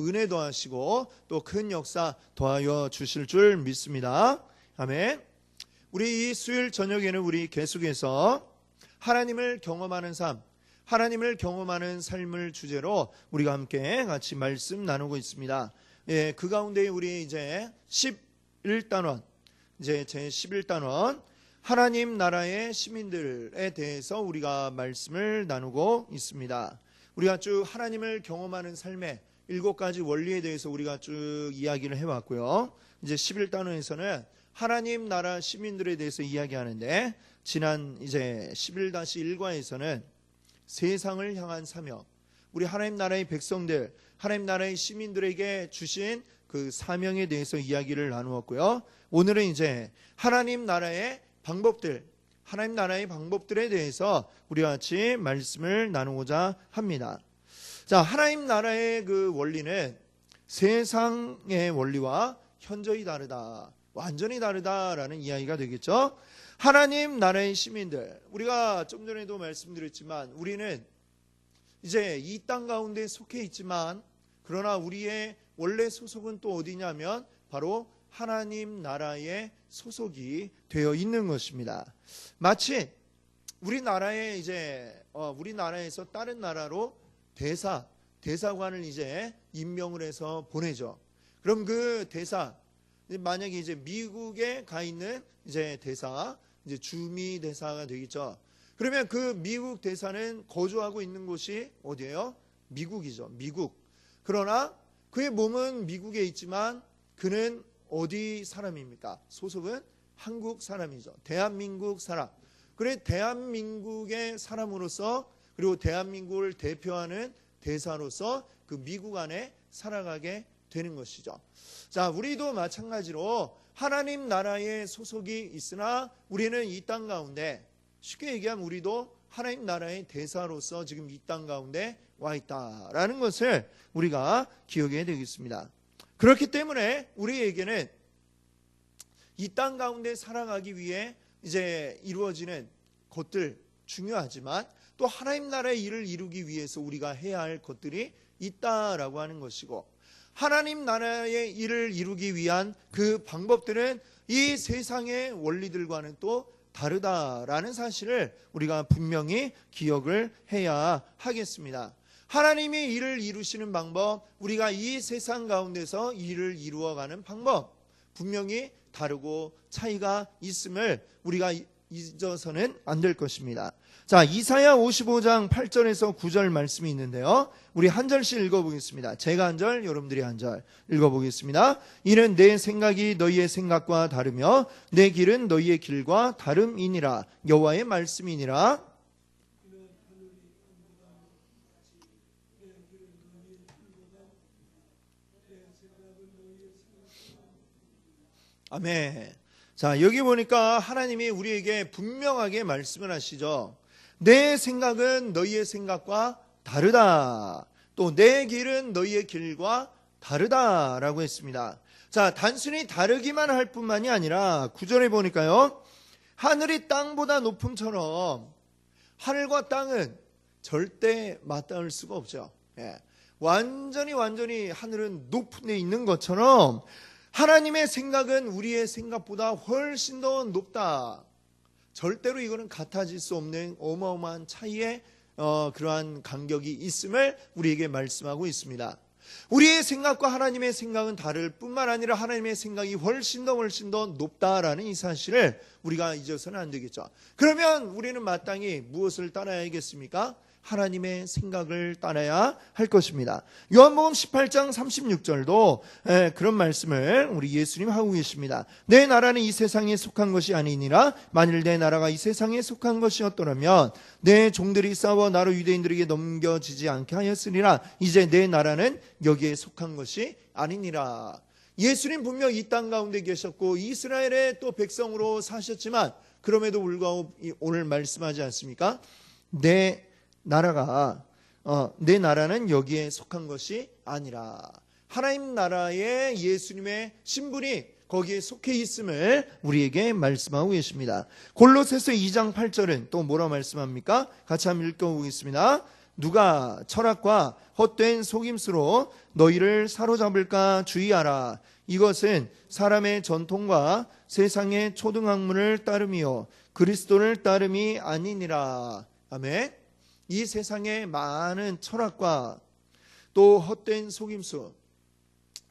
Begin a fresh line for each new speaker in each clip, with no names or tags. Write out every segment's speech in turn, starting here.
은혜 더하시고 또 큰 역사 더하여 주실 줄 믿습니다. 아멘. 우리 이 수요일 저녁에는 우리 계속해서 하나님을 경험하는 삶, 하나님을 경험하는 삶을 주제로 우리가 함께 같이 말씀 나누고 있습니다. 예, 그 가운데 우리 이제 11단원, 이제 제 11단원 하나님 나라의 시민들에 대해서 우리가 말씀을 나누고 있습니다. 우리가 쭉 하나님을 경험하는 삶의 7가지 원리에 대해서 우리가 쭉 이야기를 해왔고요. 이제 11단원에서는 하나님 나라 시민들에 대해서 이야기하는데, 지난 이제 11-1과에서는 세상을 향한 사명, 우리 하나님 나라의 백성들, 하나님 나라의 시민들에게 주신 그 사명에 대해서 이야기를 나누었고요. 오늘은 이제 하나님 나라의 방법들, 하나님 나라의 방법들에 대해서 우리와 같이 말씀을 나누고자 합니다. 자, 하나님 나라의 그 원리는 세상의 원리와 현저히 다르다, 완전히 다르다라는 이야기가 되겠죠. 하나님 나라의 시민들, 우리가 좀 전에도 말씀드렸지만 우리는 이제 이 땅 가운데 속해 있지만, 그러나 우리의 원래 소속은 또 어디냐면 바로 하나님 나라의 소속이 되어 있는 것입니다. 마치 우리나라에 이제 우리나라에서 다른 나라로 대사관을 이제 임명을 해서 보내죠. 그럼 그 대사, 만약에 이제 미국에 가 있는 이제 대사, 이제 주미 대사가 되겠죠. 그러면 그 미국 대사는 거주하고 있는 곳이 어디예요? 미국이죠. 미국. 그러나 그의 몸은 미국에 있지만 그는 어디 사람입니까? 소속은 한국 사람이죠. 대한민국 사람. 그래, 대한민국의 사람으로서, 그리고 대한민국을 대표하는 대사로서 그 미국 안에 살아가게 되는 것이죠. 자, 우리도 마찬가지로 하나님 나라에 소속이 있으나 우리는 이 땅 가운데, 쉽게 얘기하면 우리도 하나님 나라의 대사로서 지금 이 땅 가운데 와 있다라는 것을 우리가 기억해야 되겠습니다. 그렇기 때문에 우리에게는 이 땅 가운데 살아가기 위해 이제 이루어지는 것들 중요하지만, 또 하나님 나라의 일을 이루기 위해서 우리가 해야 할 것들이 있다라고 하는 것이고, 하나님 나라의 일을 이루기 위한 그 방법들은 이 세상의 원리들과는 또 다르다라는 사실을 우리가 분명히 기억을 해야 하겠습니다. 하나님이 일을 이루시는 방법, 우리가 이 세상 가운데서 일을 이루어가는 방법, 분명히 다르고 차이가 있음을 우리가 잊어서는 안 될 것입니다. 자, 이사야 55장 8절에서 9절 말씀이 있는데요. 우리 한 절씩 읽어보겠습니다. 제가 한 절, 여러분들이 한 절 읽어보겠습니다. 이는 내 생각이 너희의 생각과 다르며 내 길은 너희의 길과 다름이니라. 여호와의 말씀이니라. 아멘. 자, 여기 보니까 하나님이 우리에게 분명하게 말씀을 하시죠. 내 생각은 너희의 생각과 다르다. 또 내 길은 너희의 길과 다르다라고 했습니다. 자, 단순히 다르기만 할 뿐만이 아니라 9절에 보니까요, 하늘이 땅보다 높음처럼 하늘과 땅은 절대 맞닿을 수가 없죠. 예. 완전히 하늘은 높은 데 있는 것처럼 하나님의 생각은 우리의 생각보다 훨씬 더 높다. 절대로 이거는 같아질 수 없는 어마어마한 차이의 그러한 간격이 있음을 우리에게 말씀하고 있습니다. 우리의 생각과 하나님의 생각은 다를 뿐만 아니라 하나님의 생각이 훨씬 더 높다라는 이 사실을 우리가 잊어서는 안 되겠죠. 그러면 우리는 마땅히 무엇을 따라야겠습니까? 하나님의 생각을 따라야 할 것입니다. 요한복음 18장 36절도 그런 말씀을 우리 예수님 하고 계십니다. 내 나라는 이 세상에 속한 것이 아니니라. 만일 내 나라가 이 세상에 속한 것이었더라면 내 종들이 싸워 나로 유대인들에게 넘겨지지 않게 하였으리라. 이제 내 나라는 여기에 속한 것이 아니니라. 예수님 분명 이 땅 가운데 계셨고 이스라엘의 또 백성으로 사셨지만, 그럼에도 불구하고 오늘 말씀하지 않습니까? 내 나라는 여기에 속한 것이 아니라, 하나님 나라의 예수님의 신분이 거기에 속해 있음을 우리에게 말씀하고 계십니다. 골로새서 2장 8절은 또 뭐라고 말씀합니까? 같이 한번 읽어보겠습니다. 누가 철학과 헛된 속임수로 너희를 사로잡을까 주의하라. 이것은 사람의 전통과 세상의 초등학문을 따름이요 그리스도를 따름이 아니니라. 아멘. 이 세상의 많은 철학과 또 헛된 속임수,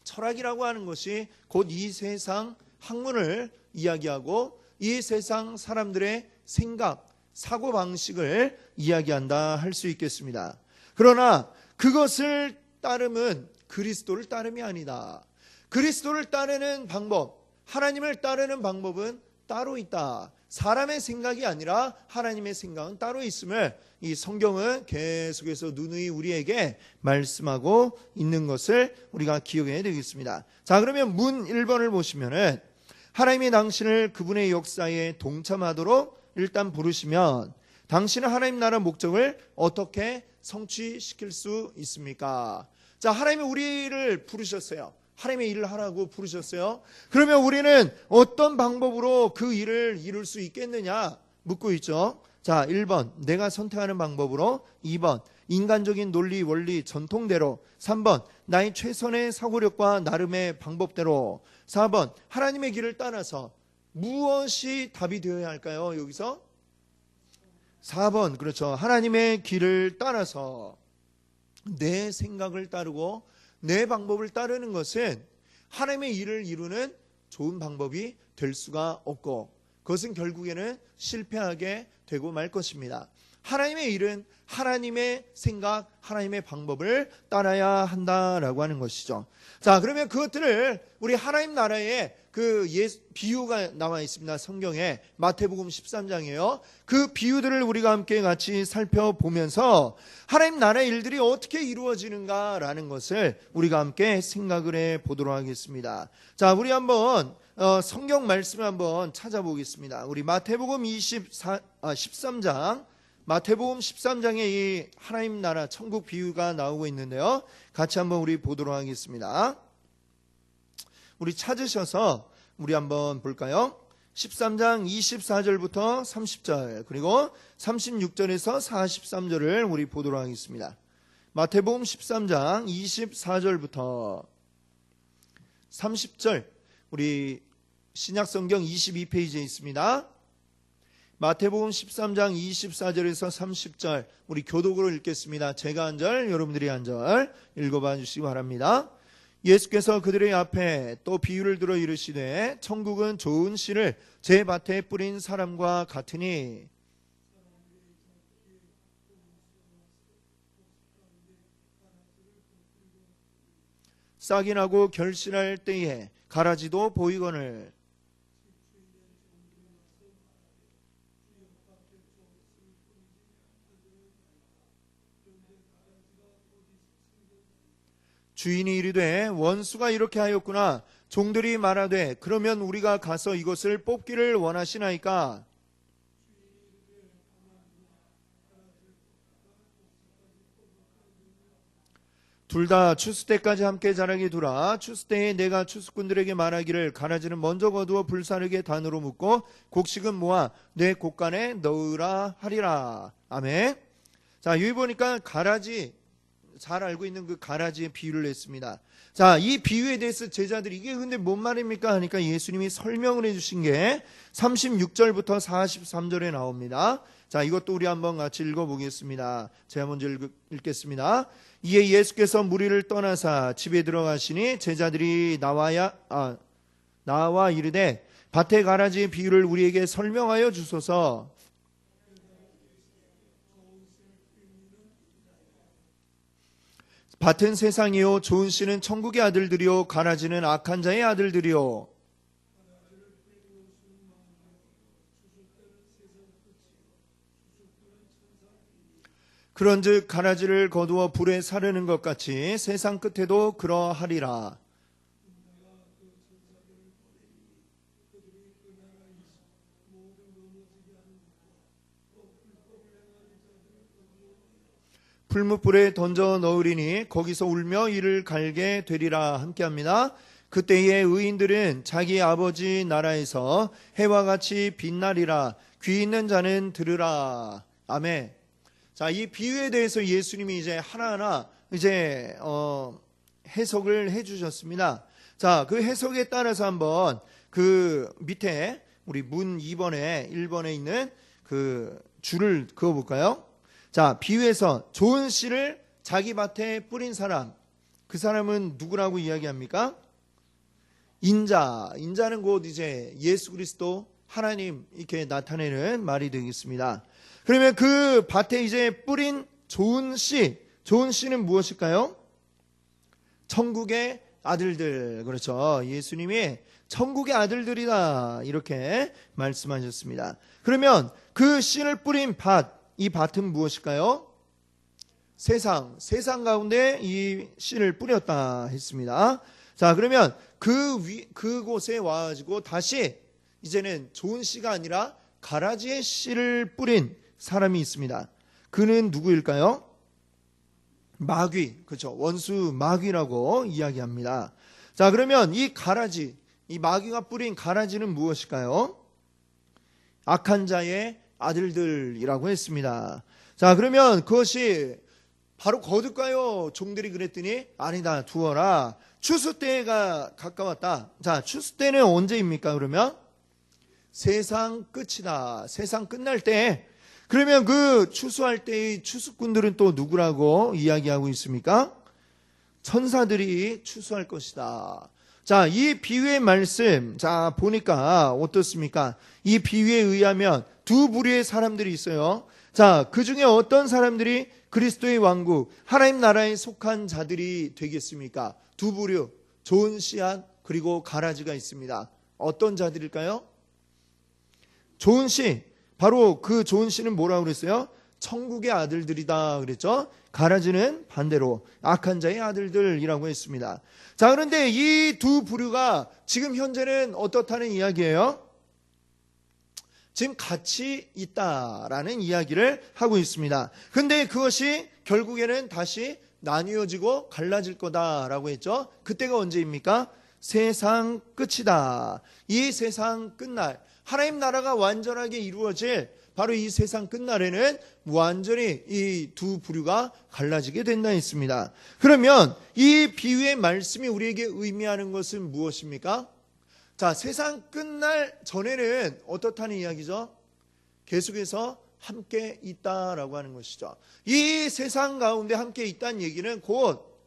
철학이라고 하는 것이 곧 이 세상 학문을 이야기하고 이 세상 사람들의 생각, 사고방식을 이야기한다 할 수 있겠습니다. 그러나 그것을 따름은 그리스도를 따름이 아니다. 그리스도를 따르는 방법, 하나님을 따르는 방법은 따로 있다. 사람의 생각이 아니라 하나님의 생각은 따로 있음을 이 성경은 계속해서 누누이 우리에게 말씀하고 있는 것을 우리가 기억해야 되겠습니다. 자, 그러면 문 1번을 보시면은 하나님이 당신을 그분의 역사에 동참하도록 일단 부르시면 당신은 하나님 나라 목적을 어떻게 성취시킬 수 있습니까? 자, 하나님이 우리를 부르셨어요. 하나님의 일을 하라고 부르셨어요. 그러면 우리는 어떤 방법으로 그 일을 이룰 수 있겠느냐 묻고 있죠. 자, 1번 내가 선택하는 방법으로, 2번 인간적인 논리, 원리, 전통대로, 3번 나의 최선의 사고력과 나름의 방법대로, 4번 하나님의 길을 따라서. 무엇이 답이 되어야 할까요? 여기서 4번, 그렇죠. 하나님의 길을 따라서 내 생각을 따르고 내 방법을 따르는 것은 하나님의 일을 이루는 좋은 방법이 될 수가 없고 그것은 결국에는 실패하게 되고 말 것입니다. 하나님의 일은 하나님의 생각, 하나님의 방법을 따라야 한다라고 하는 것이죠. 자, 그러면 그것들을 우리 하나님 나라의 그 비유가 나와 있습니다. 성경에 마태복음 13장이에요. 그 비유들을 우리가 함께 같이 살펴보면서 하나님 나라의 일들이 어떻게 이루어지는가라는 것을 우리가 함께 생각을 해 보도록 하겠습니다. 자, 우리 한번 성경 말씀을 한번 찾아보겠습니다. 우리 마태복음 13장, 마태복음 13장에 이 하나님 나라 천국 비유가 나오고 있는데요. 같이 한번 우리 보도록 하겠습니다. 우리 찾으셔서 우리 한번 볼까요? 13장 24절부터 30절 그리고 36절에서 43절을 우리 보도록 하겠습니다. 마태복음 13장 24절부터 30절, 우리 신약성경 22페이지에 있습니다. 마태복음 13장 24절에서 30절 우리 교독으로 읽겠습니다. 제가 한 절, 여러분들이 한 절 읽어봐 주시기 바랍니다. 예수께서 그들의 앞에 또 비유를 들어 이르시되 천국은 좋은 씨를 제 밭에 뿌린 사람과 같으니 싹이 나고 결실할 때에 가라지도 보이거늘 주인이 이르되 원수가 이렇게 하였구나. 종들이 말하되 그러면 우리가 가서 이것을 뽑기를 원하시나이까? 둘 다 추수 때까지 함께 자라게 두라. 추수 때에 내가 추수꾼들에게 말하기를 가라지는 먼저 거두어 불사르게 단으로 묶고 곡식은 모아 내 곡간에 넣으라 하리라. 아멘. 자, 여기 보니까 가라지, 잘 알고 있는 그 가라지의 비유를 했습니다. 자, 이 비유에 대해서 제자들이 이게 근데 뭔 말입니까? 하니까 예수님이 설명을 해주신 게 36절부터 43절에 나옵니다. 자, 이것도 우리 한번 같이 읽어보겠습니다. 제가 먼저 읽겠습니다. 이에 예수께서 무리를 떠나사 집에 들어가시니 제자들이 나와 이르되 밭의 가라지의 비유를 우리에게 설명하여 주소서. 밭은 세상이요 좋은 씨는 천국의 아들들이요 가라지는 악한 자의 아들들이요. 그런즉 가라지를 거두어 불에 사르는 것 같이 세상 끝에도 그러하리라. 풀무불에 던져 넣으리니 거기서 울며 이를 갈게 되리라. 함께합니다. 그때의 의인들은 자기 아버지 나라에서 해와 같이 빛나리라. 귀 있는 자는 들으라. 아멘. 자, 이 비유에 대해서 예수님이 이제 하나하나 이제 해석을 해주셨습니다. 자, 그 해석에 따라서 한번 그 밑에 우리 문 2번에 1번에 있는 그 줄을 그어볼까요? 자, 비유에서 좋은 씨를 자기 밭에 뿌린 사람, 그 사람은 누구라고 이야기합니까? 인자는 곧 이제 예수 그리스도 하나님 이렇게 나타내는 말이 되겠습니다. 그러면 그 밭에 이제 뿌린 좋은 씨는 무엇일까요? 천국의 아들들. 그렇죠. 예수님이 천국의 아들들이다 이렇게 말씀하셨습니다. 그러면 그 씨를 뿌린 이 밭은 무엇일까요? 세상 가운데 이 씨를 뿌렸다 했습니다. 자, 그러면 그곳에 와가지고 다시 이제는 좋은 씨가 아니라 가라지의 씨를 뿌린 사람이 있습니다. 그는 누구일까요? 마귀, 그렇죠. 원수 마귀라고 이야기합니다. 자, 그러면 이 마귀가 뿌린 가라지는 무엇일까요? 악한 자의 아들들이라고 했습니다. 자, 그러면 그것이 바로 거둘까요? 종들이 그랬더니 아니다, 두어라. 추수 때가 가까웠다. 자, 추수 때는 언제입니까? 그러면 세상 끝이다. 세상 끝날 때. 그러면 그 추수할 때의 추수꾼들은 또 누구라고 이야기하고 있습니까? 천사들이 추수할 것이다. 자, 이 비유의 말씀, 자, 보니까 어떻습니까? 이 비유에 의하면 두 부류의 사람들이 있어요. 자, 그 중에 어떤 사람들이 그리스도의 왕국, 하나님 나라에 속한 자들이 되겠습니까? 두 부류, 좋은 씨앗 그리고 가라지가 있습니다. 어떤 자들일까요? 좋은 씨, 바로 그 좋은 씨는 뭐라고 그랬어요? 천국의 아들들이다 그랬죠. 가라지는 반대로 악한 자의 아들들이라고 했습니다. 자, 그런데 이 두 부류가 지금 현재는 어떻다는 이야기예요? 지금 같이 있다라는 이야기를 하고 있습니다. 근데 그것이 결국에는 다시 나뉘어지고 갈라질 거다라고 했죠. 그때가 언제입니까? 세상 끝이다. 이 세상 끝날, 하나님 나라가 완전하게 이루어질 바로 이 세상 끝날에는 완전히 이 두 부류가 갈라지게 된다 했습니다. 그러면 이 비유의 말씀이 우리에게 의미하는 것은 무엇입니까? 자, 세상 끝날 전에는 어떻다는 이야기죠? 계속해서 함께 있다라고 하는 것이죠. 이 세상 가운데 함께 있다는 얘기는 곧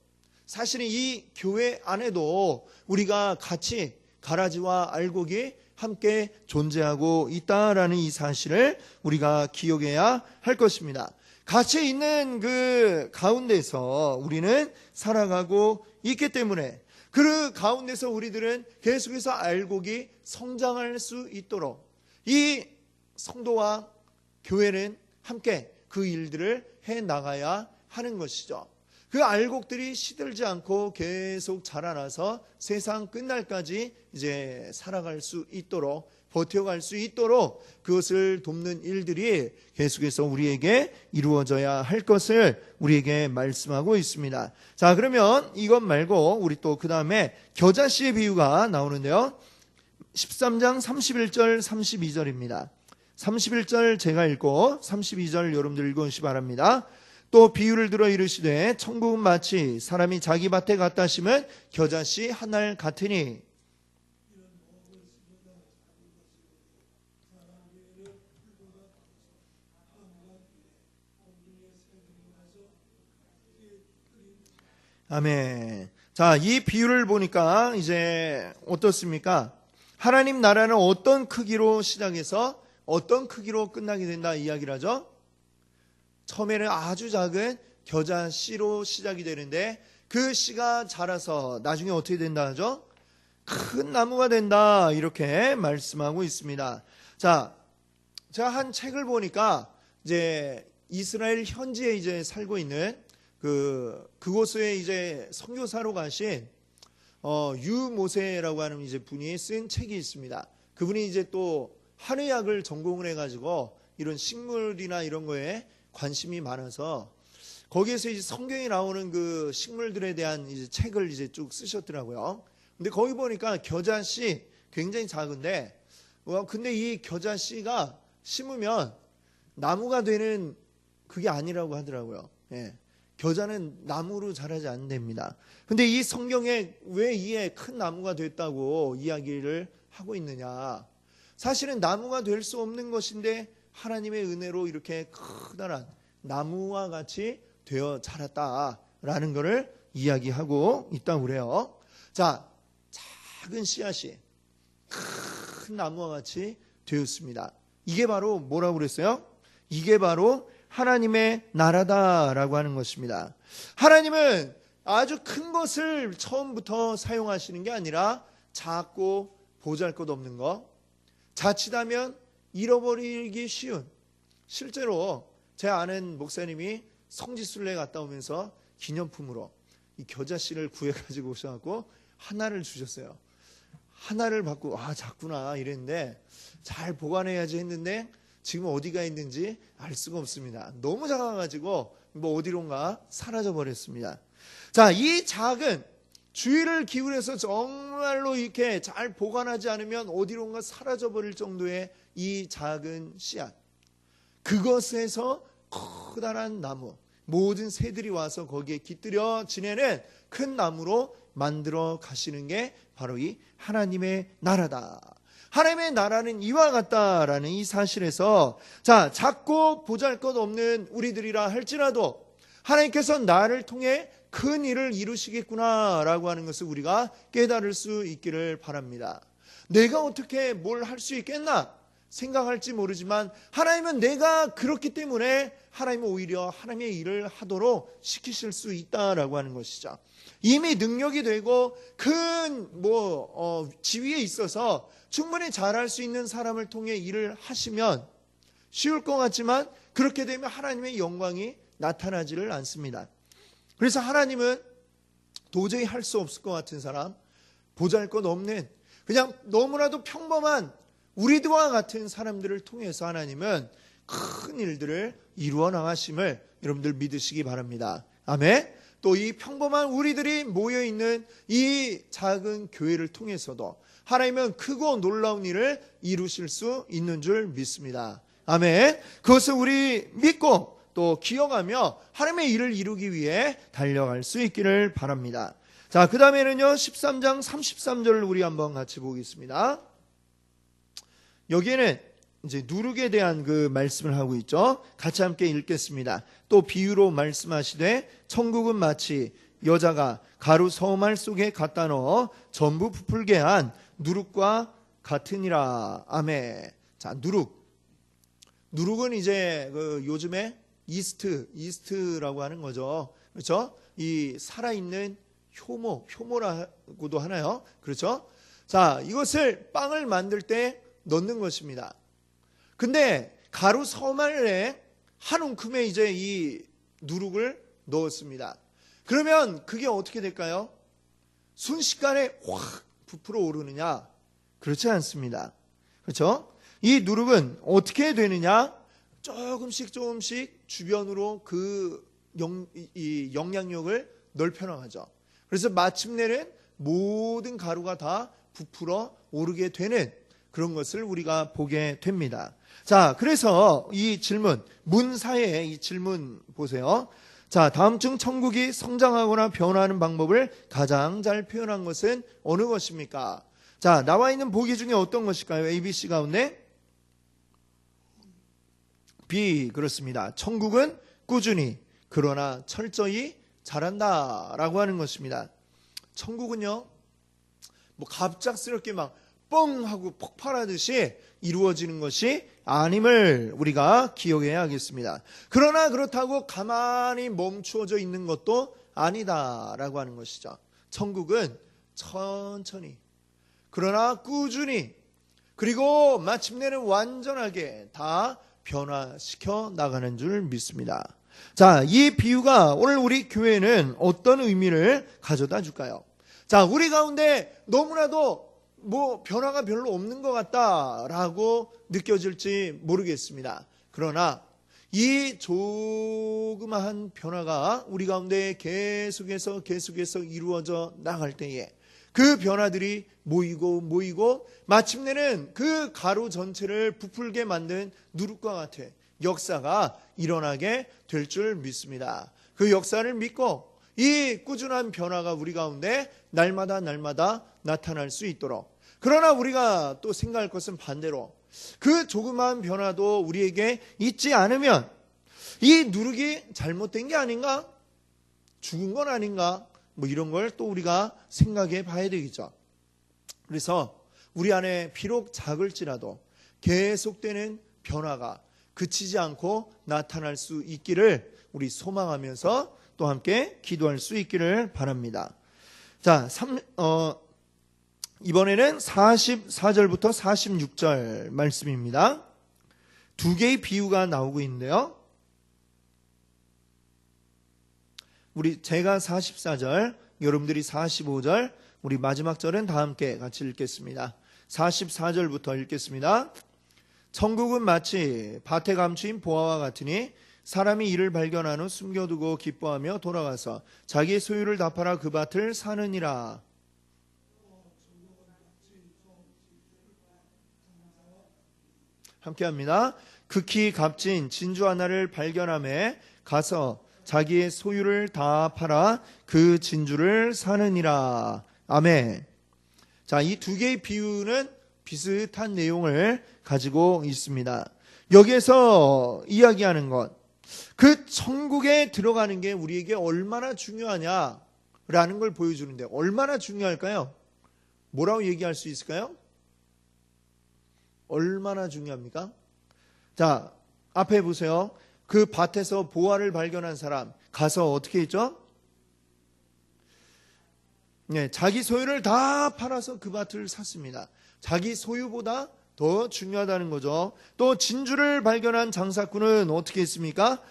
사실은 이 교회 안에도 우리가 같이 가라지와 알곡이 함께 존재하고 있다라는 이 사실을 우리가 기억해야 할 것입니다. 같이 있는 그 가운데서 우리는 살아가고 있기 때문에 그 가운데서 우리들은 계속해서 알곡이 성장할 수 있도록 이 성도와 교회는 함께 그 일들을 해 나가야 하는 것이죠. 그 알곡들이 시들지 않고 계속 자라나서 세상 끝날까지 이제 살아갈 수 있도록 버텨갈 수 있도록 그것을 돕는 일들이 계속해서 우리에게 이루어져야 할 것을 우리에게 말씀하고 있습니다. 자, 그러면 이것 말고 우리 또 그 다음에 겨자씨의 비유가 나오는데요. 13장 31절 32절입니다. 31절 제가 읽고 32절 여러분들 읽으시기 바랍니다. 또 비유를 들어 이르시되 천국은 마치 사람이 자기 밭에 갖다 심은 겨자씨 한 알 같으니. 아멘. 자, 이 비유를 보니까 이제 어떻습니까? 하나님 나라는 어떤 크기로 시작해서 어떤 크기로 끝나게 된다 이야기를 하죠. 처음에는 아주 작은 겨자씨로 시작이 되는데 그 씨가 자라서 나중에 어떻게 된다 하죠? 큰 나무가 된다 이렇게 말씀하고 있습니다. 자, 제가 한 책을 보니까 이제 이스라엘 현지에 이제 살고 있는 그곳에 이제 선교사로 가신 유모세라고 하는 이제 분이 쓴 책이 있습니다. 그분이 이제 또 한의학을 전공을 해가지고 이런 식물이나 이런 거에 관심이 많아서 거기에서 이제 성경에 나오는 그 식물들에 대한 이제 책을 이제 쭉 쓰셨더라고요. 근데 거기 보니까 겨자씨 굉장히 작은데, 근데 이 겨자씨가 심으면 나무가 되는 그게 아니라고 하더라고요. 예. 겨자는 나무로 자라지 않는답니다. 근데 이 성경에 왜 이에 큰 나무가 됐다고 이야기를 하고 있느냐? 사실은 나무가 될 수 없는 것인데 하나님의 은혜로 이렇게 커다란 나무와 같이 되어 자랐다라는 것을 이야기하고 있다고 그래요. 자, 작은 씨앗이 큰 나무와 같이 되었습니다. 이게 바로 뭐라고 그랬어요? 이게 바로 하나님의 나라다라고 하는 것입니다. 하나님은 아주 큰 것을 처음부터 사용하시는 게 아니라 작고 보잘것없는 것, 자칫하면 잃어버리기 쉬운, 실제로 제 아는 목사님이 성지순례 갔다 오면서 기념품으로 이 겨자씨를 구해가지고 오셔갖고 하나를 주셨어요. 하나를 받고 작구나 이랬는데 잘 보관해야지 했는데 지금 어디가 있는지 알 수가 없습니다. 너무 작아가지고 뭐 어디론가 사라져 버렸습니다. 자, 이 작은 주의를 기울여서 정말로 이렇게 잘 보관하지 않으면 어디론가 사라져 버릴 정도의 이 작은 씨앗, 그것에서 커다란 나무, 모든 새들이 와서 거기에 깃들여 지내는 큰 나무로 만들어 가시는 게 바로 이 하나님의 나라다. 하나님의 나라는 이와 같다라는 이 사실에서, 자, 작고 보잘것없는 우리들이라 할지라도 하나님께서 나를 통해 큰 일을 이루시겠구나라고 하는 것을 우리가 깨달을 수 있기를 바랍니다. 내가 어떻게 뭘 할 수 있겠나 생각할지 모르지만 하나님은 내가 그렇기 때문에 하나님은 오히려 하나님의 일을 하도록 시키실 수 있다라고 하는 것이죠. 이미 능력이 되고 큰 지위에 있어서 충분히 잘할 수 있는 사람을 통해 일을 하시면 쉬울 것 같지만 그렇게 되면 하나님의 영광이 나타나지를 않습니다. 그래서 하나님은 도저히 할 수 없을 것 같은 사람, 보잘것없는 그냥 너무나도 평범한 우리들과 같은 사람들을 통해서 하나님은 큰 일들을 이루어 나가심을 여러분들 믿으시기 바랍니다. 아멘. 또 이 평범한 우리들이 모여있는 이 작은 교회를 통해서도 하나님은 크고 놀라운 일을 이루실 수 있는 줄 믿습니다. 아멘. 그것을 우리 믿고 또 기억하며 하나님의 일을 이루기 위해 달려갈 수 있기를 바랍니다. 자, 그 다음에는요 13장 33절을 우리 한번 같이 보겠습니다. 여기에는 이제 누룩에 대한 그 말씀을 하고 있죠. 같이 함께 읽겠습니다. 또 비유로 말씀하시되 천국은 마치 여자가 가루 서말 속에 갖다 넣어 전부 부풀게 한 누룩과 같으니라. 아멘. 자, 누룩은 이제 그 요즘에 이스트라고 하는 거죠. 그렇죠? 이 살아있는 효모라고도 하나요? 그렇죠? 자, 이것을 빵을 만들 때 넣는 것입니다. 근데 가루 서말에 한 움큼에 이제 이 누룩을 넣었습니다. 그러면 그게 어떻게 될까요? 순식간에 확 부풀어 오르느냐? 그렇지 않습니다. 그렇죠? 이 누룩은 어떻게 되느냐? 조금씩 주변으로 그 영향력을 넓혀나가죠. 그래서 마침내는 모든 가루가 다 부풀어 오르게 되는 그런 것을 우리가 보게 됩니다. 자, 그래서 이 질문, 문사의 이 질문 보세요. 자, 다음 중 천국이 성장하거나 변화하는 방법을 가장 잘 표현한 것은 어느 것입니까? 자, 나와 있는 보기 중에 어떤 것일까요? A, B, C 가운데 B, 그렇습니다. 천국은 꾸준히 그러나 철저히 자란다라고 하는 것입니다. 천국은요, 뭐 갑작스럽게 막 뻥 하고 폭발하듯이 이루어지는 것이 아님을 우리가 기억해야 하겠습니다. 그러나 그렇다고 가만히 멈추어져 있는 것도 아니다라고 하는 것이죠. 천국은 천천히 그러나 꾸준히 그리고 마침내는 완전하게 다 변화시켜 나가는 줄 믿습니다. 자, 이 비유가 오늘 우리 교회는 어떤 의미를 가져다 줄까요? 자, 우리 가운데 너무나도 뭐 변화가 별로 없는 것 같다라고 느껴질지 모르겠습니다. 그러나 이 조그마한 변화가 우리 가운데 계속해서 이루어져 나갈 때에 그 변화들이 모이고 마침내는 그 가루 전체를 부풀게 만든 누룩과 같아 역사가 일어나게 될 줄 믿습니다. 그 역사를 믿고 이 꾸준한 변화가 우리 가운데 날마다 나타날 수 있도록, 그러나 우리가 또 생각할 것은 반대로 그 조그마한 변화도 우리에게 있지 않으면 이 누룩이 잘못된 게 아닌가? 죽은 건 아닌가? 뭐 이런 걸 또 우리가 생각해 봐야 되겠죠. 그래서 우리 안에 비록 작을지라도 계속되는 변화가 그치지 않고 나타날 수 있기를 우리 소망하면서 또 함께 기도할 수 있기를 바랍니다. 자, 이번에는 44절부터 46절 말씀입니다. 두 개의 비유가 나오고 있는데요. 제가 44절, 여러분들이 45절, 우리 마지막 절은 다 함께 같이 읽겠습니다. 44절부터 읽겠습니다. 천국은 마치 밭에 감추인 보화와 같으니 사람이 이를 발견한 후 숨겨두고 기뻐하며 돌아가서 자기의 소유를 다 팔아 그 밭을 사느니라. 함께합니다. 극히 값진 진주 하나를 발견함에 가서 자기의 소유를 다 팔아 그 진주를 사느니라. 아멘. 자, 이 두 개의 비유는 비슷한 내용을 가지고 있습니다. 여기에서 이야기하는 것, 그 천국에 들어가는 게 우리에게 얼마나 중요하냐라는 걸 보여주는데, 얼마나 중요할까요? 뭐라고 얘기할 수 있을까요? 얼마나 중요합니까? 자, 앞에 보세요. 그 밭에서 보화를 발견한 사람 가서 어떻게 했죠? 네, 자기 소유를 다 팔아서 그 밭을 샀습니다. 자기 소유보다 더 중요하다는 거죠. 또 진주를 발견한 장사꾼은 어떻게 했습니까?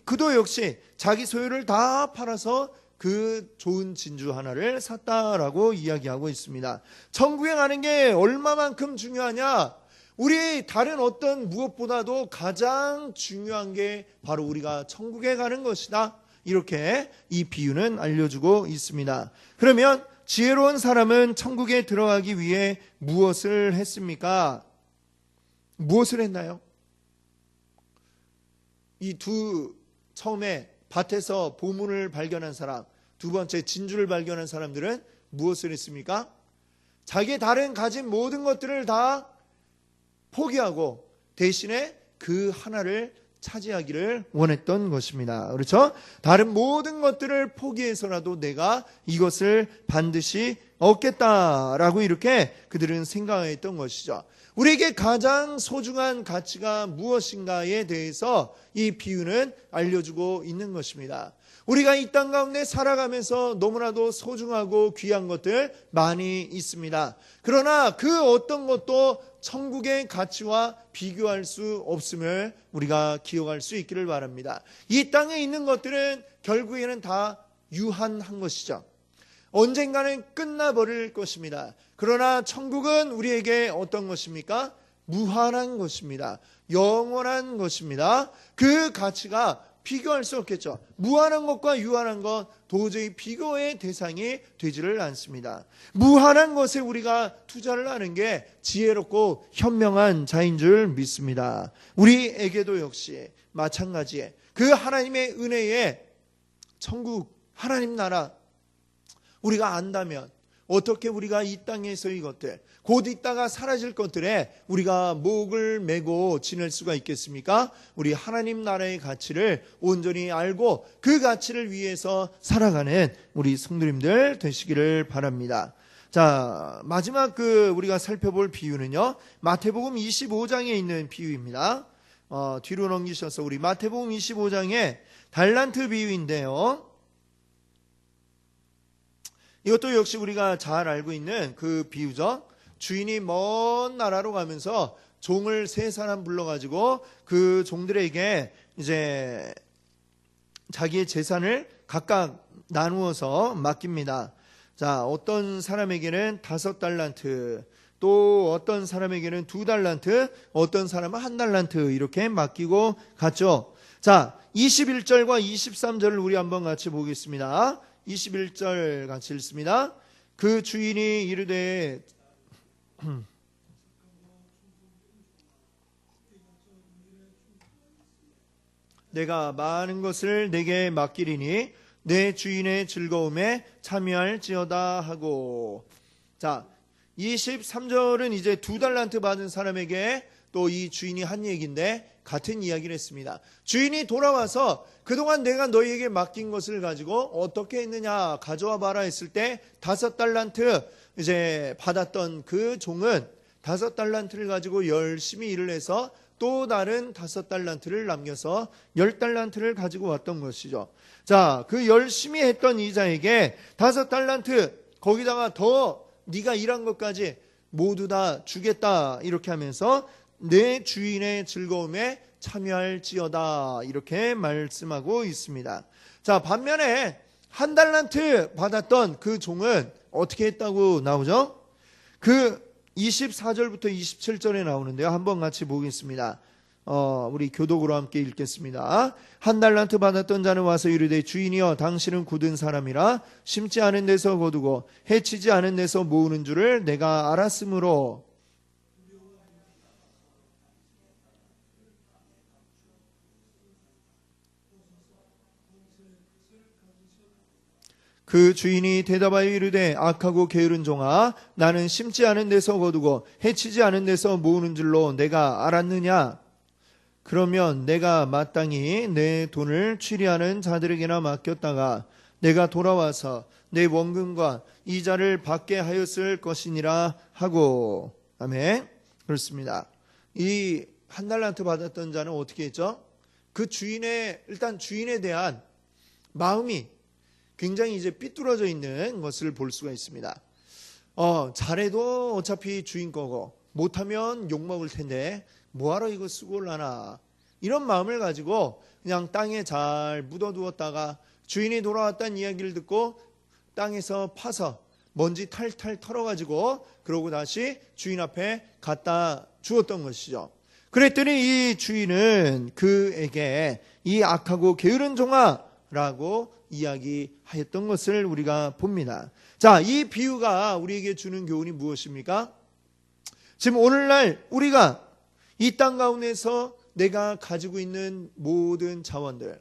그도 역시 자기 소유를 다 팔아서 그 좋은 진주 하나를 샀다라고 이야기하고 있습니다. 천국에 가는 게 얼마만큼 중요하냐? 우리 다른 어떤 무엇보다도 가장 중요한 게 바로 우리가 천국에 가는 것이다. 이렇게 이 비유는 알려주고 있습니다. 그러면 지혜로운 사람은 천국에 들어가기 위해 무엇을 했습니까? 무엇을 했나요? 처음에 밭에서 보물을 발견한 사람, 두 번째 진주를 발견한 사람들은 무엇을 했습니까? 자기의 다른 가진 모든 것들을 다 포기하고 대신에 그 하나를 차지하기를 원했던 것입니다. 그렇죠? 다른 모든 것들을 포기해서라도 내가 이것을 반드시 얻겠다라고 이렇게 그들은 생각했던 것이죠. 우리에게 가장 소중한 가치가 무엇인가에 대해서 이 비유는 알려주고 있는 것입니다. 우리가 이 땅 가운데 살아가면서 너무나도 소중하고 귀한 것들 많이 있습니다. 그러나 그 어떤 것도 천국의 가치와 비교할 수 없음을 우리가 기억할 수 있기를 바랍니다. 이 땅에 있는 것들은 결국에는 다 유한한 것이죠. 언젠가는 끝나버릴 것입니다. 그러나 천국은 우리에게 어떤 것입니까? 무한한 것입니다. 영원한 것입니다. 그 가치가 비교할 수 없겠죠. 무한한 것과 유한한 것 도저히 비교의 대상이 되지를 않습니다. 무한한 것에 우리가 투자를 하는 게 지혜롭고 현명한 자인 줄 믿습니다. 우리에게도 역시 마찬가지에 그 하나님의 은혜에 천국 하나님 나라 우리가 안다면 어떻게 우리가 이 땅에서 이것들 곧 있다가 사라질 것들에 우리가 목을 메고 지낼 수가 있겠습니까? 우리 하나님 나라의 가치를 온전히 알고 그 가치를 위해서 살아가는 우리 성도님들 되시기를 바랍니다. 자, 마지막 우리가 살펴볼 비유는요, 마태복음 25장에 있는 비유입니다. 뒤로 넘기셔서 우리 마태복음 25장에 달란트 비유인데요. 이것도 역시 우리가 잘 알고 있는 그 비유죠. 주인이 먼 나라로 가면서 종을 세 사람 불러가지고 그 종들에게 이제 자기의 재산을 각각 나누어서 맡깁니다. 자, 어떤 사람에게는 5달란트, 또 어떤 사람에게는 2달란트, 어떤 사람은 1달란트 이렇게 맡기고 갔죠. 자, 21절과 23절을 우리 한번 같이 보겠습니다. 21절 같이 읽습니다. 그 주인이 이르되 내가 많은 것을 내게 맡기리니 내 주인의 즐거움에 참여할지어다 하고. 자, 23절은 이제 2달란트 받은 사람에게 또 이 주인이 한 얘기인데 같은 이야기를 했습니다. 주인이 돌아와서 그동안 내가 너희에게 맡긴 것을 가지고 어떻게 했느냐 가져와 봐라 했을 때 5달란트 이제 받았던 그 종은 5달란트를 가지고 열심히 일을 해서 또 다른 5달란트를 남겨서 10달란트를 가지고 왔던 것이죠. 자, 그 열심히 했던 이자에게 5달란트 거기다가 더 네가 일한 것까지 모두 다 주겠다 이렇게 하면서 내 주인의 즐거움에 참여할지어다 이렇게 말씀하고 있습니다. 자, 반면에 1달란트 받았던 그 종은 어떻게 했다고 나오죠? 그 24절부터 27절에 나오는데요. 한번 같이 보겠습니다. 우리 교독으로 함께 읽겠습니다. 1달란트 받았던 자는 와서 이르되 주인이여 당신은 굳은 사람이라 심지 않은 데서 거두고 해치지 않은 데서 모으는 줄을 내가 알았으므로 그 주인이 대답하여 이르되 악하고 게으른 종아 나는 심지 않은 데서 거두고 해치지 않은 데서 모으는 줄로 내가 알았느냐. 그러면 내가 마땅히 내 돈을 취리하는 자들에게나 맡겼다가 내가 돌아와서 내 원금과 이자를 받게 하였을 것이니라 하고. 아멘. 그렇습니다. 이 1달란트 받았던 자는 어떻게 했죠? 그 일단 주인에 대한 마음이 굉장히 이제 삐뚤어져 있는 것을 볼 수가 있습니다. 잘해도 어차피 주인 거고 못하면 욕먹을 텐데 뭐하러 이거 쓰고 올라나, 이런 마음을 가지고 그냥 땅에 잘 묻어두었다가 주인이 돌아왔다는 이야기를 듣고 땅에서 파서 먼지 탈탈 털어가지고 그러고 다시 주인 앞에 갖다 주었던 것이죠. 그랬더니 이 주인은 그에게 이 악하고 게으른 종아 라고 이야기하였던 것을 우리가 봅니다. 자, 이 비유가 우리에게 주는 교훈이 무엇입니까? 지금 오늘날 우리가 이 땅 가운데서 내가 가지고 있는 모든 자원들,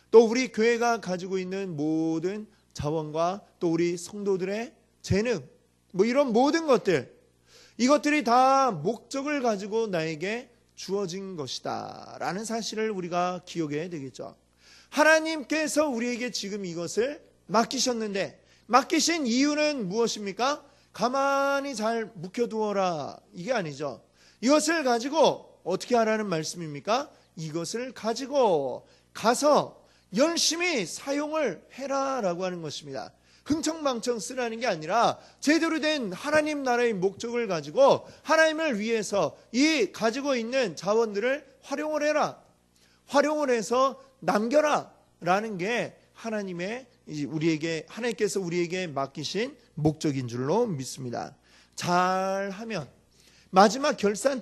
또 우리 교회가 가지고 있는 모든 자원과 또 우리 성도들의 재능, 이런 모든 것들, 이것들이 다 목적을 가지고 나에게 주어진 것이다 라는 사실을 우리가 기억해야 되겠죠. 하나님께서 우리에게 지금 이것을 맡기셨는데 맡기신 이유는 무엇입니까? 가만히 잘 묵혀두어라 이게 아니죠. 이것을 가지고 어떻게 하라는 말씀입니까? 이것을 가지고 가서 열심히 사용을 해라 라고 하는 것입니다. 흥청망청 쓰라는 게 아니라 제대로 된 하나님 나라의 목적을 가지고 하나님을 위해서 이 가지고 있는 자원들을 활용을 해라, 활용을 해서 남겨라 라는 게 하나님께서 우리에게 맡기신 목적인 줄로 믿습니다. 잘하면 마지막 결산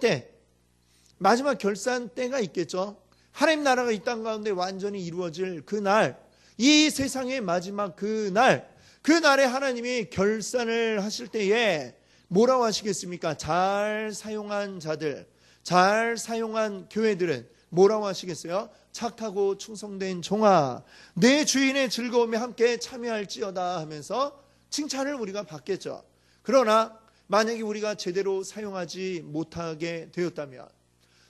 때가 있겠죠. 하나님 나라가 이 땅 가운데 완전히 이루어질 그날, 이 세상의 마지막 그날에 하나님이 결산을 하실 때에 뭐라고 하시겠습니까? 잘 사용한 자들, 잘 사용한 교회들은 뭐라고 하시겠어요? 착하고 충성된 종아, 내 주인의 즐거움에 함께 참여할지어다 하면서 칭찬을 우리가 받겠죠. 그러나 만약에 우리가 제대로 사용하지 못하게 되었다면,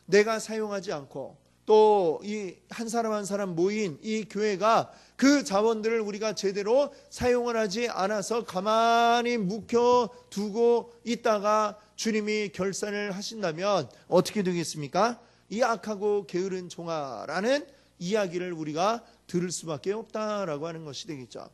내가 사용하지 않고 또 이 한 사람 한 사람 모인 이 교회가 그 자원들을 우리가 제대로 사용을 하지 않아서 가만히 묵혀두고 있다가 주님이 결산을 하신다면 어떻게 되겠습니까? 이 악하고 게으른 종아라는 이야기를 우리가 들을 수밖에 없다라고 하는 것이 되겠죠.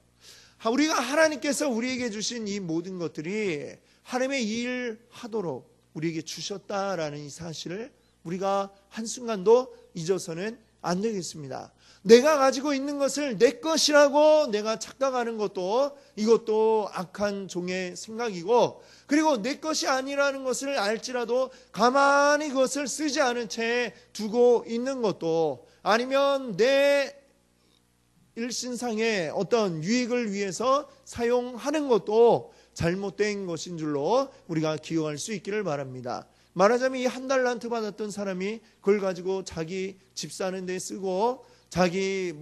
우리가 하나님께서 우리에게 주신 이 모든 것들이 하나님의 일하도록 우리에게 주셨다라는 이 사실을 우리가 한순간도 잊어서는 안 되겠습니다. 내가 가지고 있는 것을 내 것이라고 내가 착각하는 것도, 이것도 악한 종의 생각이고, 그리고 내 것이 아니라는 것을 알지라도 가만히 그것을 쓰지 않은 채 두고 있는 것도, 아니면 내 일신상의 어떤 유익을 위해서 사용하는 것도 잘못된 것인 줄로 우리가 기억할 수 있기를 바랍니다. 말하자면 이 1달란트 받았던 사람이 그걸 가지고 자기 집 사는 데 쓰고 자기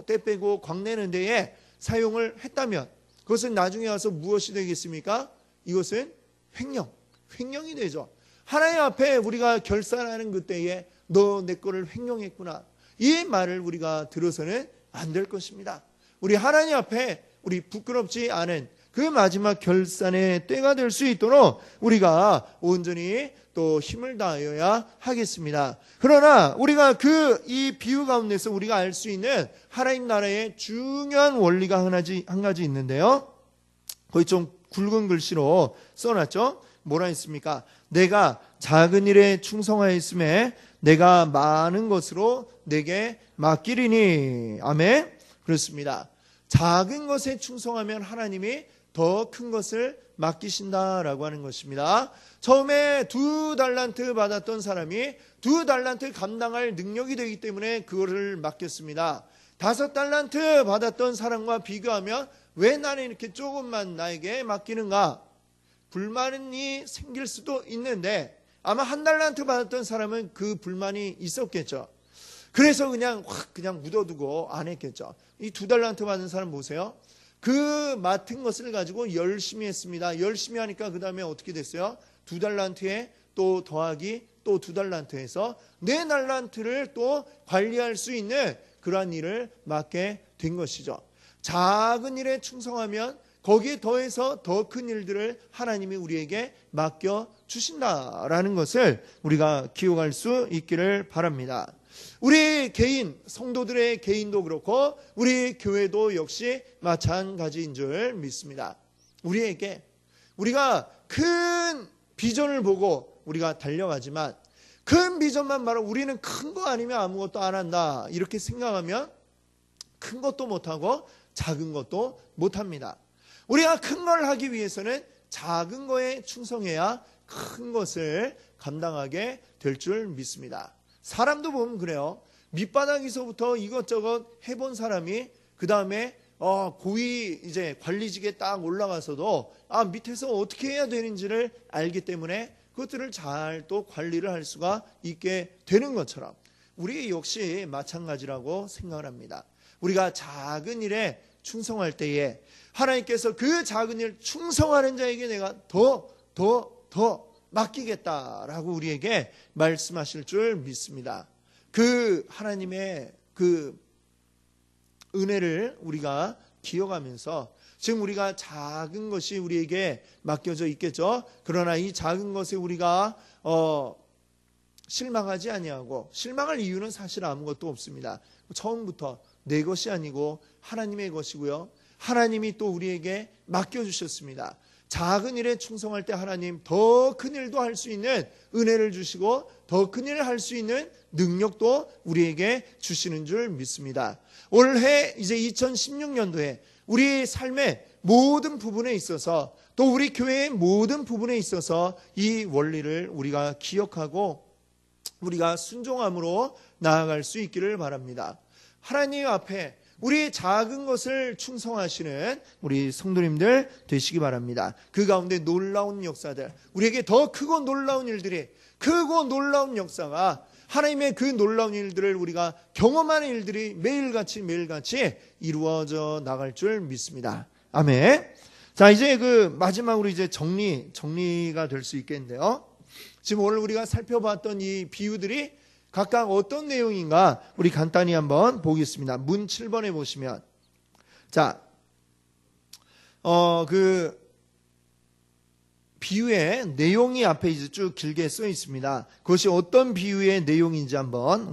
때 빼고 광내는 데에 사용을 했다면 그것은 나중에 와서 무엇이 되겠습니까? 이것은 횡령이 되죠. 하나님 앞에 우리가 결산하는 그때에 너 내 거를 횡령했구나, 이 말을 우리가 들어서는 안 될 것입니다. 우리 하나님 앞에 우리 부끄럽지 않은 그 마지막 결산의 때가 될 수 있도록 우리가 온전히 또 힘을 다하여야 하겠습니다. 그러나 우리가 이 비유 가운데서 우리가 알 수 있는 하나님 나라의 중요한 원리가 한 가지 있는데요. 거기 좀 굵은 글씨로 써놨죠. 뭐라 했습니까? 내가 작은 일에 충성하였음에 내가 많은 것으로 내게 맡기리니. 아멘. 그렇습니다. 작은 것에 충성하면 하나님이 더 큰 것을 맡기신다라고 하는 것입니다. 처음에 2달란트 받았던 사람이 2달란트 감당할 능력이 되기 때문에 그거를 맡겼습니다. 5달란트 받았던 사람과 비교하면 왜 나는 이렇게 조금만 나에게 맡기는가? 불만이 생길 수도 있는데 아마 1달란트 받았던 사람은 그 불만이 있었겠죠. 그래서 그냥 묻어두고 안 했겠죠. 이 2달란트 받은 사람 보세요. 그 맡은 것을 가지고 열심히 했습니다. 열심히 하니까 그 다음에 어떻게 됐어요? 2달란트에 또 더하기 또 2달란트에서 4달란트를 또 관리할 수 있는 그러한 일을 맡게 된 것이죠. 작은 일에 충성하면 거기에 더해서 더 큰 일들을 하나님이 우리에게 맡겨 주신다라는 것을 우리가 기억할 수 있기를 바랍니다. 우리 개인, 성도들의 개인도 그렇고 우리 교회도 역시 마찬가지인 줄 믿습니다. 우리가 큰 비전을 보고 우리가 달려가지만 큰 비전만 말하고 우리는 큰 거 아니면 아무것도 안 한다 이렇게 생각하면 큰 것도 못하고 작은 것도 못합니다. 우리가 큰 걸 하기 위해서는 작은 거에 충성해야 큰 것을 감당하게 될 줄 믿습니다. 사람도 보면 그래요. 밑바닥에서부터 이것저것 해본 사람이 그 다음에 고위 이제 관리직에 딱 올라가서도 밑에서 어떻게 해야 되는지를 알기 때문에 그것들을 잘 또 관리를 할 수가 있게 되는 것처럼 우리 역시 마찬가지라고 생각을 합니다. 우리가 작은 일에 충성할 때에 하나님께서 그 작은 일 충성하는 자에게 내가 더 맡기겠다라고 우리에게 말씀하실 줄 믿습니다. 그 하나님의 그 은혜를 우리가 기억하면서 지금 우리가 작은 것이 우리에게 맡겨져 있겠죠. 그러나 이 작은 것에 우리가 실망하지 아니하고, 실망할 이유는 사실 아무것도 없습니다. 처음부터 내 것이 아니고 하나님의 것이고요. 하나님이 또 우리에게 맡겨주셨습니다. 작은 일에 충성할 때 하나님 더 큰 일도 할 수 있는 은혜를 주시고 더 큰 일을 할 수 있는 능력도 우리에게 주시는 줄 믿습니다. 올해 이제 2016년도에 우리 삶의 모든 부분에 있어서 또 우리 교회의 모든 부분에 있어서 이 원리를 우리가 기억하고 우리가 순종함으로 나아갈 수 있기를 바랍니다. 하나님 앞에 우리 작은 것을 충성하시는 우리 성도님들 되시기 바랍니다. 그 가운데 놀라운 역사들, 우리에게 더 크고 놀라운 일들이, 크고 놀라운 역사가, 하나님의 그 놀라운 일들을 우리가 경험하는 일들이 매일같이 이루어져 나갈 줄 믿습니다. 아멘. 자, 이제 그 마지막으로 이제 정리가 될 수 있겠는데요. 지금 오늘 우리가 살펴봤던 이 비유들이 각각 어떤 내용인가 우리 간단히 한번 보겠습니다. 문 7번에 보시면, 자, 그 비유의 내용이 앞에 이제 쭉 길게 써 있습니다. 그것이 어떤 비유의 내용인지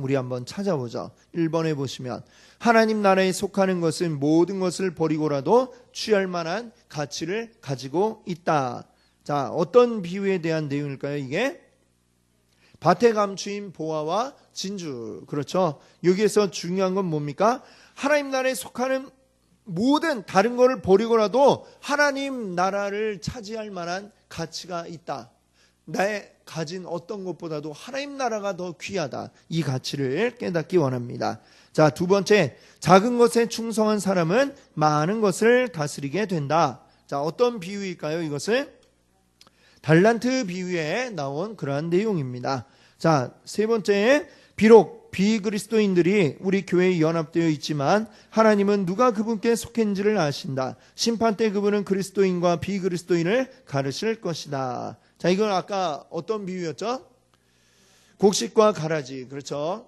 우리 한번 찾아보죠. 1번에 보시면, 하나님 나라에 속하는 것은 모든 것을 버리고라도 취할 만한 가치를 가지고 있다. 자, 어떤 비유에 대한 내용일까요? 이게 밭에 감추인 보화와 진주. 그렇죠. 여기에서 중요한 건 뭡니까? 하나님 나라에 속하는 모든 다른 것을 버리고라도 하나님 나라를 차지할 만한 가치가 있다. 나의 가진 어떤 것보다도 하나님 나라가 더 귀하다. 이 가치를 깨닫기 원합니다. 자, 두 번째, 작은 것에 충성한 사람은 많은 것을 다스리게 된다. 자, 어떤 비유일까요? 이것은 달란트 비유에 나온 그러한 내용입니다. 자, 세 번째, 비록 비그리스도인들이 우리 교회에 연합되어 있지만 하나님은 누가 그분께 속했는지를 아신다. 심판 때 그분은 그리스도인과 비그리스도인을 가르칠 것이다. 자, 이건 아까 어떤 비유였죠? 곡식과 가라지. 그렇죠?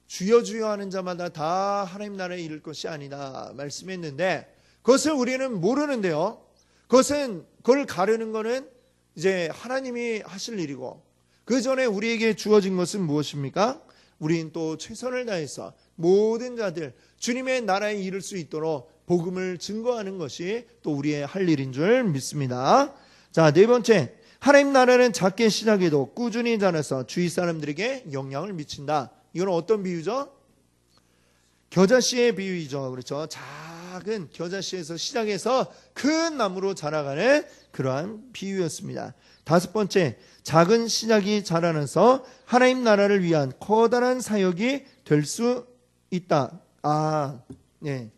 주여 주여 하는 자마다 다 하나님 나라에 이를 것이 아니다 말씀했는데, 그것을 우리는 모르는데요. 그걸 가르는 것은 이제 하나님이 하실 일이고, 그 전에 우리에게 주어진 것은 무엇입니까? 우린 또 최선을 다해서 모든 자들 주님의 나라에 이를 수 있도록 복음을 증거하는 것이 또 우리의 할 일인 줄 믿습니다. 자, 네 번째, 하나님 나라는 작게 시작해도 꾸준히 자라서 주위 사람들에게 영향을 미친다. 이건 어떤 비유죠? 겨자씨의 비유이죠. 그렇죠? 작은 겨자씨에서 시작해서 큰 나무로 자라가는 그러한 비유였습니다. 다섯 번째, 작은 시작이 자라나서 하나님 나라를 위한 커다란 사역이 될 수 있다. 네.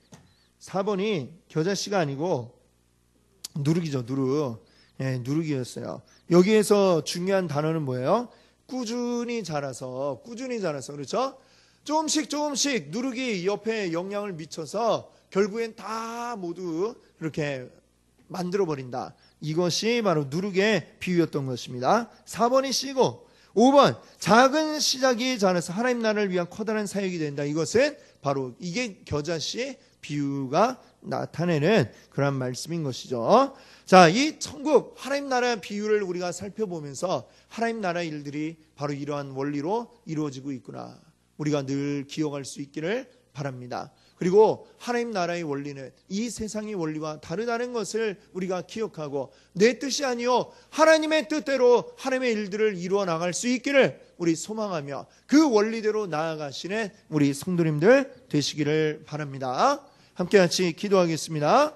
4번이 겨자씨가 아니고 누룩이죠. 누룩. 네, 누룩이었어요. 여기에서 중요한 단어는 뭐예요? 꾸준히 자라서 그렇죠? 조금씩 누룩이 옆에 영향을 미쳐서 결국엔 다 모두 이렇게 만들어버린다. 이것이 바로 누룩의 비유였던 것입니다. 4번이 C고 5번 작은 시작이 자라서 하나님 나라를 위한 커다란 사역이 된다. 이것은 바로 이게 겨자씨 비유가 나타내는 그런 말씀인 것이죠. 자, 이 천국 하나님 나라 비유를 우리가 살펴보면서 하나님 나라 일들이 바로 이러한 원리로 이루어지고 있구나, 우리가 늘 기억할 수 있기를 바랍니다. 그리고 하나님 나라의 원리는 이 세상의 원리와 다르다는 것을 우리가 기억하고, 내 뜻이 아니요 하나님의 뜻대로 하나님의 일들을 이루어 나갈 수 있기를 우리 소망하며 그 원리대로 나아가시는 우리 성도님들 되시기를 바랍니다. 함께 같이 기도하겠습니다.